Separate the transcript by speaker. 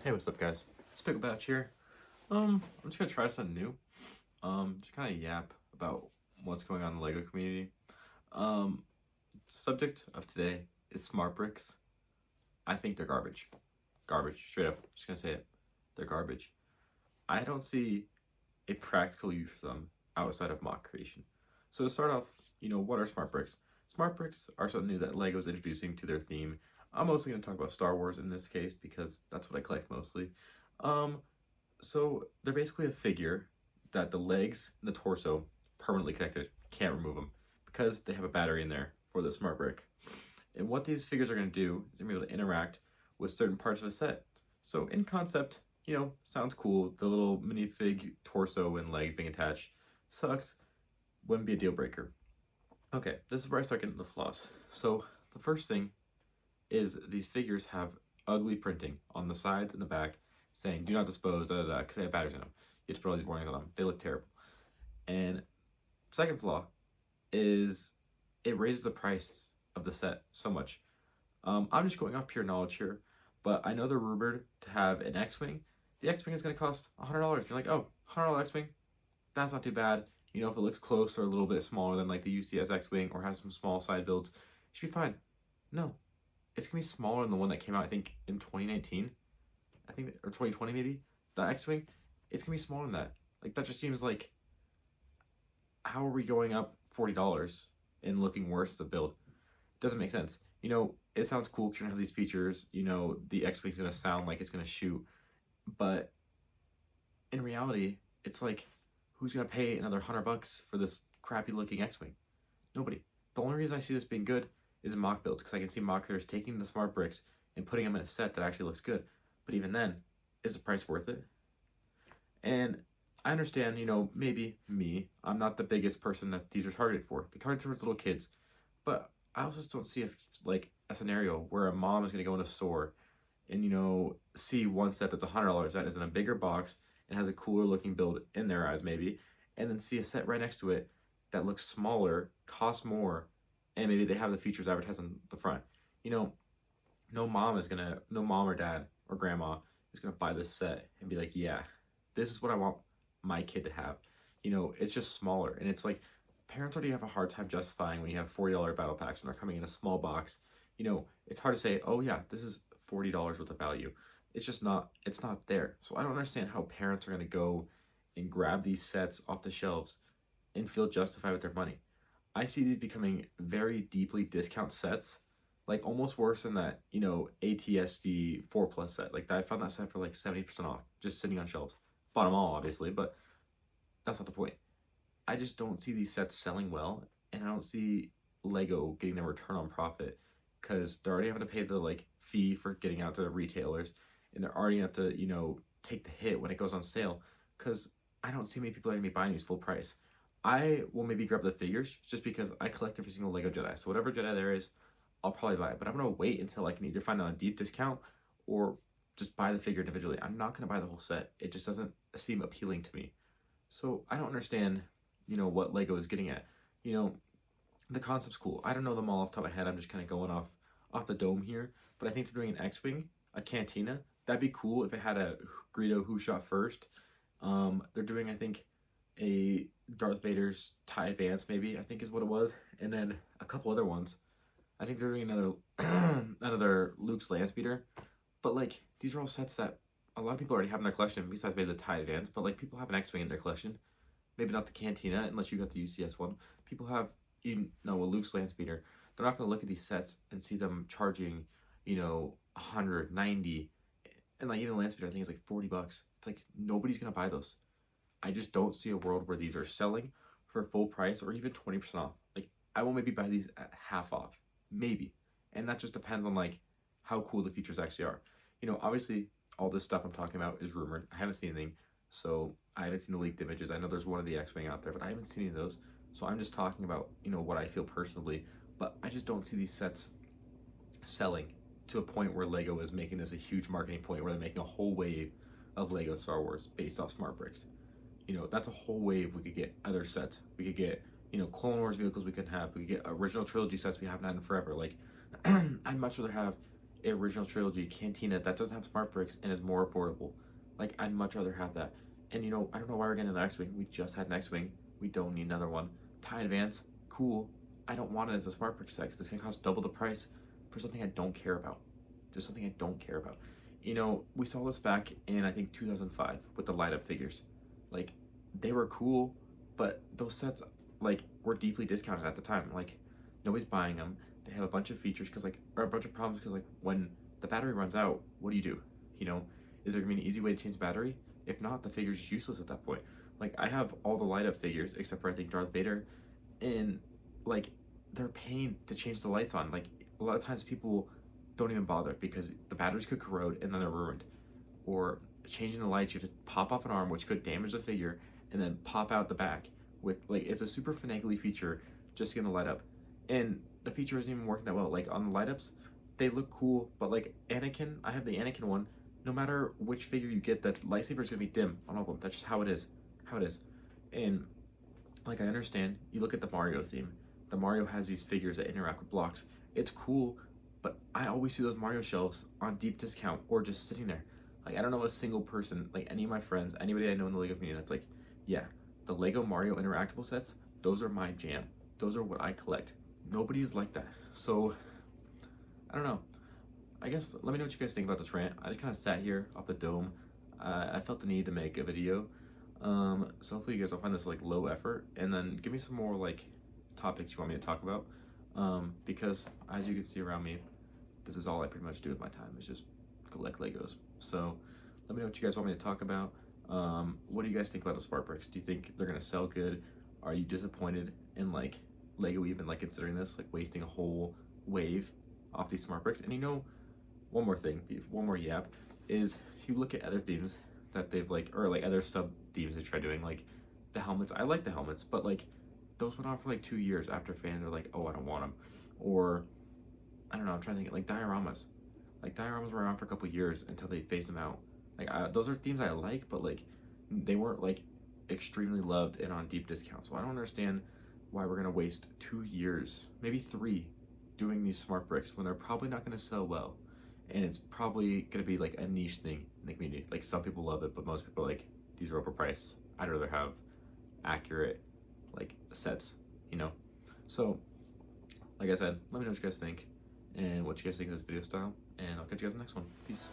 Speaker 1: Hey, what's up, guys? It's Picklebatch here. I'm just gonna try something new. Just kind of yap about what's going on in the Lego community. Um, Subject of today is smart bricks. I think they're garbage. Garbage, straight up. Just gonna say it. They're garbage. I don't see a practical use for them outside of mock creation. So to start off, what are smart bricks? Smart bricks are something new that Lego's introducing to their theme. I'm mostly going to talk about Star Wars in this case because that's what I collect mostly. Um, so they're basically a figure that the legs and the torso permanently connected. Can't remove them because they have a battery in there for the smart brick. And what these figures are going to do is they're going to be able to interact with certain parts of a set. So in concept, sounds cool. The little minifig torso and legs being attached sucks. Wouldn't be a deal breaker. Okay, this is where I start getting the flaws. So the first thing is these figures have ugly printing on the sides and the back saying do not dispose, because they have batteries in them. You have to put all these warnings on them. They look terrible. And second flaw is it raises the price of the set so much. I'm just going off pure knowledge here, but I know they're rumored to have an X-Wing. The X-Wing is going to cost $100. You're like, oh, $100 X-Wing? That's not too bad. If it looks close or a little bit smaller than like the UCS X-Wing or has some small side builds, it should be fine. No, it's going to be smaller than the one that came out, I think, in 2019. I think, or 2020 maybe. The X-Wing, it's going to be smaller than that. Like, that just seems like, how are we going up $40 and looking worse as a build? Doesn't make sense. It sounds cool because you're going to have these features. The X-Wing's going to sound like it's going to shoot. But in reality, it's like, who's going to pay another $100 for this crappy looking X-Wing? Nobody. The only reason I see this being good is in mock builds, because I can see mock creators taking the smart bricks and putting them in a set that actually looks good. But even then, is the price worth it? And I understand, maybe me, I'm not the biggest person that these are targeted for. They're targeted towards little kids. But I also just don't see a scenario where a mom is going to go in a store and, see one set that's $100 that is in a bigger box and has a cooler looking build in their eyes maybe, and then see a set right next to it that looks smaller, costs more, and maybe they have the features advertised on the front. No mom or dad or grandma is gonna buy this set and be like, yeah, this is what I want my kid to have. It's just smaller, and it's like parents already have a hard time justifying when you have $40 battle packs and they're coming in a small box. It's hard to say, oh yeah, this is $40 worth of value. It's not there. So I don't understand how parents are going to go and grab these sets off the shelves and feel justified with their money. I see these becoming very deeply discount sets, like almost worse than that, ATSD 4 Plus set. Like that, I found that set for like 70% off, just sitting on shelves. Bought them all, obviously, but that's not the point. I just don't see these sets selling well, and I don't see Lego getting their return on profit because they're already having to pay the fee for getting out to the retailers, and they're already have to take the hit when it goes on sale, because I don't see many people are gonna be buying these full price. I will maybe grab the figures just because I collect every single Lego Jedi, so whatever Jedi there is, I'll probably buy it. But I'm gonna wait until I can either find it on a deep discount or just buy the figure individually. I'm not gonna buy the whole set. It just doesn't seem appealing to me. So I don't understand, what Lego is getting at. The concept's cool. I don't know them all off the top of my head. I'm just kind of going off the dome here. But I think they're doing an X-Wing, a Cantina. That'd be cool if it had a Greedo Who Shot First. They're doing, I think, a Darth Vader's TIE Advance, maybe, I think is what it was. And then a couple other ones. I think they're doing another another Luke's Land Speeder. But, these are all sets that a lot of people already have in their collection, besides maybe the TIE Advance. But, people have an X-Wing in their collection. Maybe not the Cantina, unless you got the UCS one. People have, a Luke's Land Speeder. They're not going to look at these sets and see them charging, 190, and even Land Speeder I think is like $40. It's like nobody's gonna buy those. I just don't see a world where these are selling for full price or even 20% off. I will maybe buy these at half off, maybe, and that just depends on how cool the features actually are. Obviously all this stuff I'm talking about is rumored. I haven't seen anything, so I haven't seen the leaked images. I know there's one of the X-Wing out there, but I haven't seen any of those. So I'm just talking about what I feel personally, but I just don't see these sets selling to a point where Lego is making this a huge marketing point where they're making a whole wave of Lego Star Wars based off smart bricks. That's a whole wave. We could get other sets. We could get, Clone Wars vehicles we could have. We could get original trilogy sets we haven't had in forever. I'd much rather have original trilogy Cantina that doesn't have smart bricks and is more affordable. Like, I'd much rather have that. And you know, I don't know why we're getting an X-Wing. We just had an X-Wing. We don't need another one. TIE Advance, cool. I don't want it as a smart brick set because it's gonna cost double the price for something I don't care about. Just something I don't care about. You know, we saw this back in I think 2005 with the light up figures. Like, they were cool, but those sets like were deeply discounted at the time. Like, nobody's buying them. They have a bunch of features because like, or a bunch of problems because like when the battery runs out, what do? You know, is there gonna be an easy way to change the battery? If not, the figure's useless at that point. Like, I have all the light up figures except for I think Darth Vader, and like they're paying to change the lights on. Like, a lot of times people don't even bother because the batteries could corrode and then they're ruined. Or changing the lights, you have to pop off an arm, which could damage the figure, and then pop out the back. With like, it's a super finagly feature just gonna light up, and the feature isn't even working that well. Like, on the light ups, they look cool, but like Anakin, I have the Anakin one. No matter which figure you get, that lightsaber is gonna be dim on all of them. That's just how it is. How it is. And like, I understand. You look at the Mario theme. The Mario has these figures that interact with blocks. It's cool, but I always see those Mario shelves on deep discount or just sitting there. Like, I don't know a single person, like any of my friends, anybody I know in the Lego community that's like, yeah, the Lego Mario interactable sets, those are my jam. Those are what I collect. Nobody is like that. So, I don't know. I guess let me know what you guys think about this rant. I just kind of sat here off the dome. I felt the need to make a video. So hopefully you guys will find this like low effort, and then give me some more like topics you want me to talk about. Because as you can see around me, this is all I pretty much do with my time, is just collect Legos. So let me know what you guys want me to talk about. What do you guys think about the smart bricks? Do you think they're gonna sell good? Are you disappointed in like Lego even like considering this, like wasting a whole wave off these smart bricks? And you know, one more thing, one more yap, is if you look at other themes that they've like, or like other sub themes they try doing, like the helmets. I like the helmets, but like those went on for like 2 years after fans are like, oh, I don't want them. Or I don't know, I'm trying to think, like dioramas. Like dioramas were around for a couple years until they phased them out. Like, those are themes I like, but like they weren't like extremely loved and on deep discount. So I don't understand why we're gonna waste 2 years, maybe 3, doing these smart bricks when they're probably not gonna sell well. And it's probably gonna be like a niche thing in the community. Like, some people love it, but most people are like, these are overpriced. I'd rather have accurate like sets, you know? So like I said, let me know what you guys think and what you guys think of this video style, and I'll catch you guys in the next one. Peace.